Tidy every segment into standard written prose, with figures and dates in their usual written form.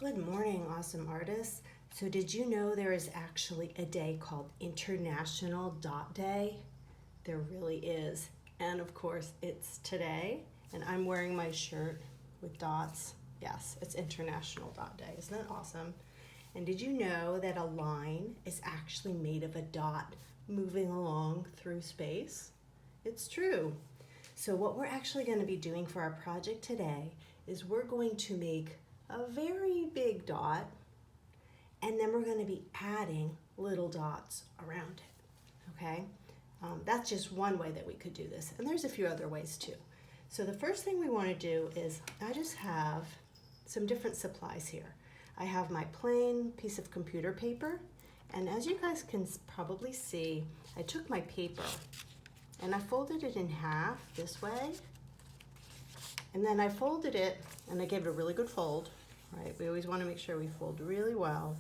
Good morning, awesome artists. So did you know there is actually a day called International Dot Day? There really is. And of course, it's today, and I'm wearing my shirt with dots. Yes, it's International Dot Day. Isn't that awesome? And did you know that a line is actually made of a dot moving along through space? It's true. So what we're actually going to be doing for our project today is we're going to make a very big dot, and then we're going to be adding little dots around it, okay? That's just one way that we could do this, and there's a few other ways too. So the first thing we want to do is, I just have some different supplies here. I have my plain piece of computer paper, and as you guys can probably see, I took my paper and I folded it in half this way, and then I folded it and I gave it a really good fold, right? We always want to make sure we fold really well,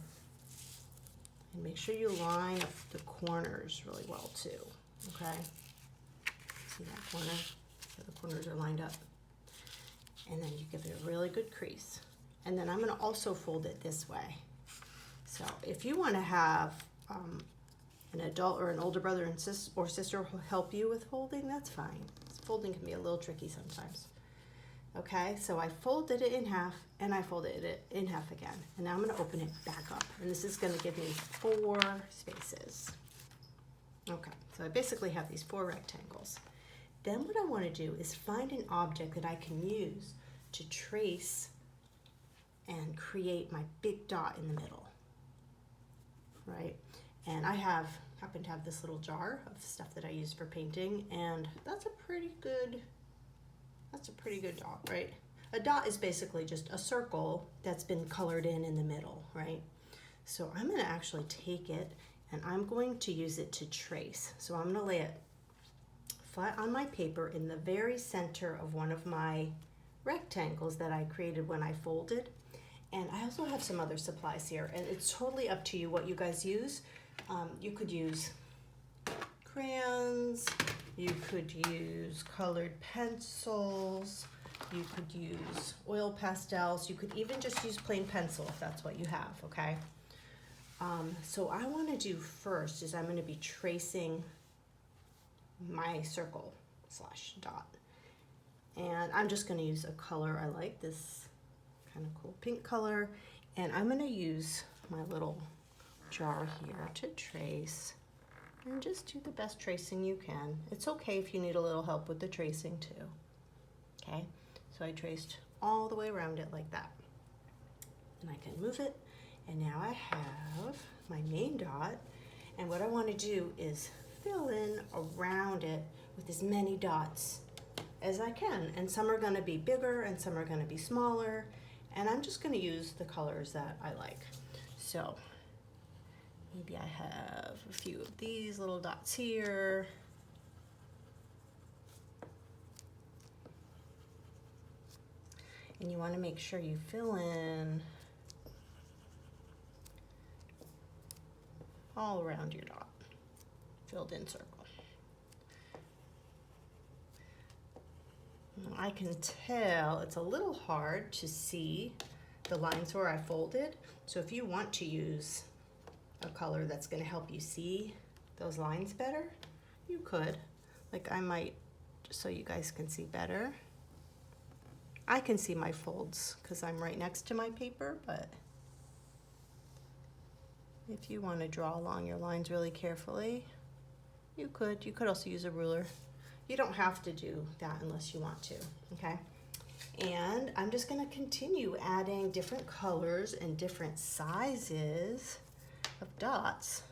and make sure you line up the corners really well too, okay? See that corner? So the corners are lined up. And then you give it a really good crease. And then I'm going to also fold it this way. So if you want to have an adult or an older brother and sister help you with folding, that's fine. Folding can be a little tricky sometimes. Okay, so I folded it in half, and I folded it in half again. And now I'm going to open it back up. And this is going to give me 4 spaces. Okay, so I basically have these 4 rectangles. Then what I want to do is find an object that I can use to trace and create my big dot in the middle, right? And I happen to have this little jar of stuff that I use for painting, and that's a pretty good dot, right? A dot is basically just a circle that's been colored in the middle, right? So I'm going to actually take it and I'm going to use it to trace. So I'm going to lay it flat on my paper in the very center of one of my rectangles that I created when I folded. And I also have some other supplies here, and it's totally up to you what you guys use. You could use crayons, you could use colored pencils, you could use oil pastels, you could even just use plain pencil if that's what you have, okay? So I want to do first is I'm going to be tracing my circle / dot. And I'm just going to use a color I like, this kind of cool pink color, and I'm going to use my little jar here to trace, and just do the best tracing you can. It's okay if you need a little help with the tracing too. Okay, so I traced all the way around it like that, and I can move it, and now I have my main dot, and what I want to do is fill in around it with as many dots as I can, and some are going to be bigger and some are going to be smaller, and I'm just going to use the colors that I like. So maybe I have a few of these little dots here. And you want to make sure you fill in all around your dot, filled in circle. I can tell it's a little hard to see the lines where I folded, so if you want to use a color that's going to help you see those lines better, you could. Like I might, just so you guys can see better. I can see my folds because I'm right next to my paper, but if you want to draw along your lines really carefully, you could. You could also use a ruler. You don't have to do that unless you want to, okay? And I'm just going to continue adding different colors and different sizes of dots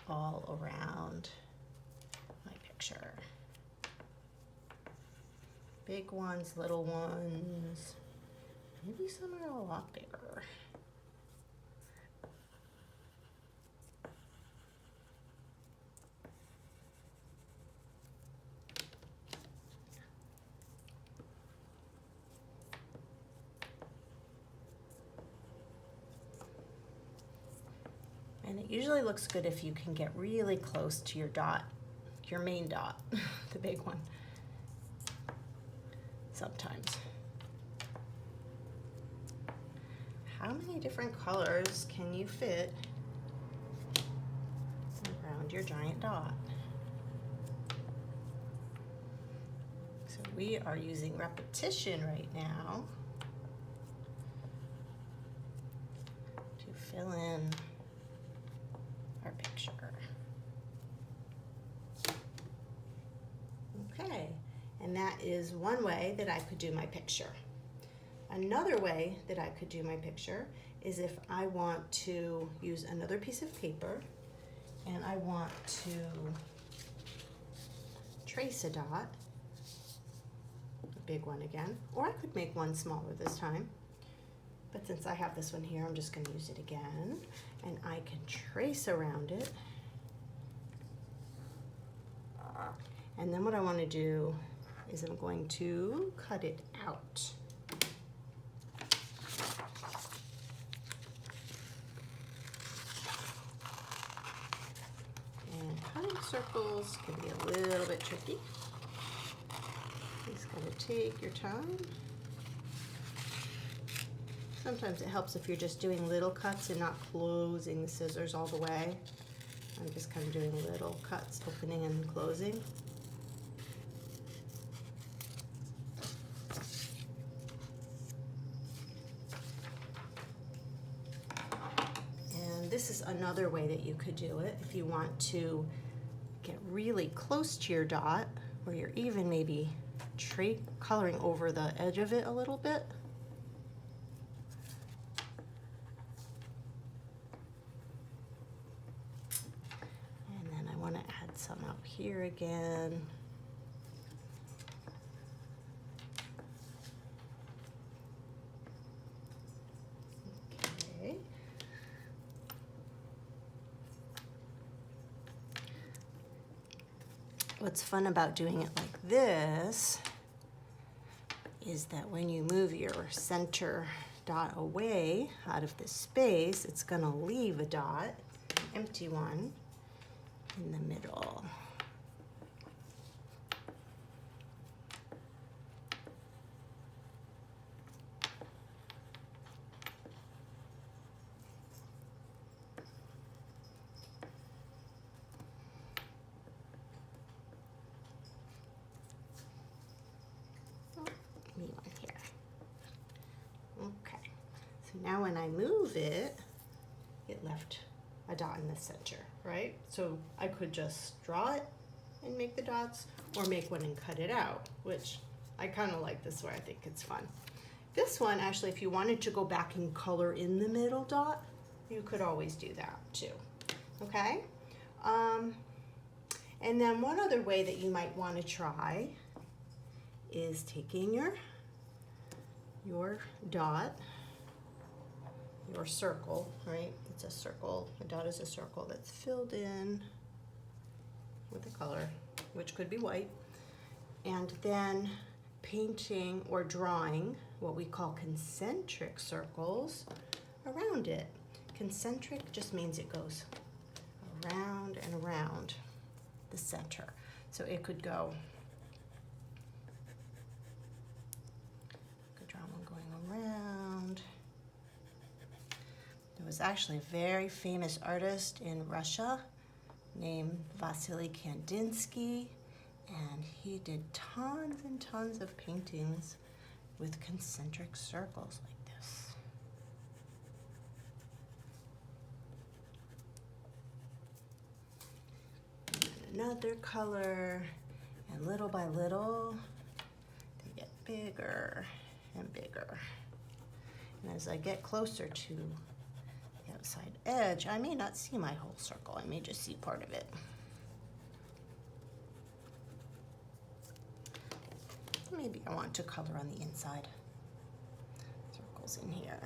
all around my picture. Big ones, little ones, maybe some are a lot bigger. And it usually looks good if you can get really close to your dot, your main dot, the big one, sometimes. how many different colors can you fit around your giant dot? So we are using repetition right now to fill in our picture. Okay, and that is one way that I could do my picture. Another way that I could do my picture is if I want to use another piece of paper and I want to trace a dot, a big one again, or I could make one smaller this time. But since I have this one here, I'm just going to use it again, and I can trace around it. And then what I want to do is I'm going to cut it out. And cutting circles can be a little bit tricky. You just gotta take your time. Sometimes it helps if you're just doing little cuts and not closing the scissors all the way. I'm just kind of doing little cuts, opening and closing. And this is another way that you could do it if you want to get really close to your dot, or you're even maybe coloring over the edge of it a little bit. And then I want to add some up here again. Okay. What's fun about doing it like this is that when you move your center dot away out of this space, it's going to leave a dot, an empty one, in the middle. Okay, so now when I move it, it left a dot in the center, right? So I could just draw it and make the dots, or make one and cut it out, which I kind of like this way. I think it's fun. This one, actually, if you wanted to go back and color in the middle dot, you could always do that too, okay? And then one other way that you might want to try is taking your dot, your circle, right? It's a circle. The dot is a circle that's filled in with a color, which could be white, and then painting or drawing what we call concentric circles around it. Concentric just means it goes around and around the center. So it could go, draw one going around. There was actually a very famous artist in Russia named Vasily Kandinsky, and he did tons and tons of paintings with concentric circles like this. And another color, and little by little, they get bigger and bigger. And as I get closer to the outside edge, I may not see my whole circle. I may just see part of it. Maybe I want to color on the inside. Circles in here.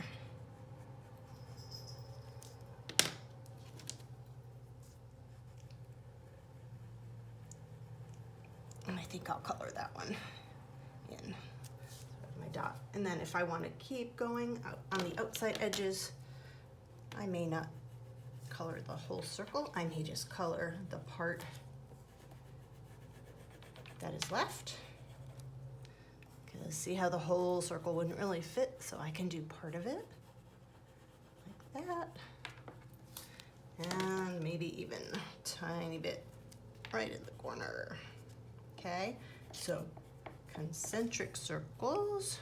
And I think I'll color that one in my dot. And then if I want to keep going out on the outside edges, I may not color the whole circle. I may just color the part that is left. Because see how the whole circle wouldn't really fit, so I can do part of it. that. And maybe even a tiny bit right in the corner. Okay, so concentric circles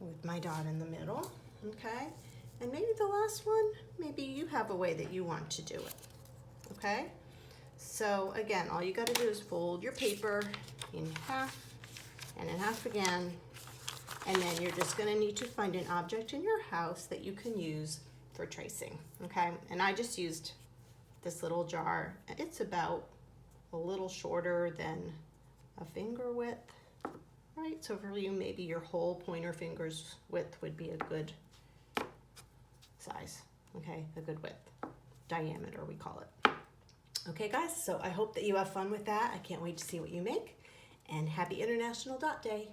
with my dot in the middle. Okay, and maybe the last one, maybe you have a way that you want to do it. Okay, so again, all you got to do is fold your paper in half and in half again, and then you're just going to need to find an object in your house that you can use for tracing. Okay, and I just used this little jar. It's about a little shorter than a finger width, right? So for you, maybe your whole pointer finger's width would be a good size, okay? A good width, diameter we call it. Okay guys, so I hope that you have fun with that. I can't wait to see what you make, and happy International Dot Day.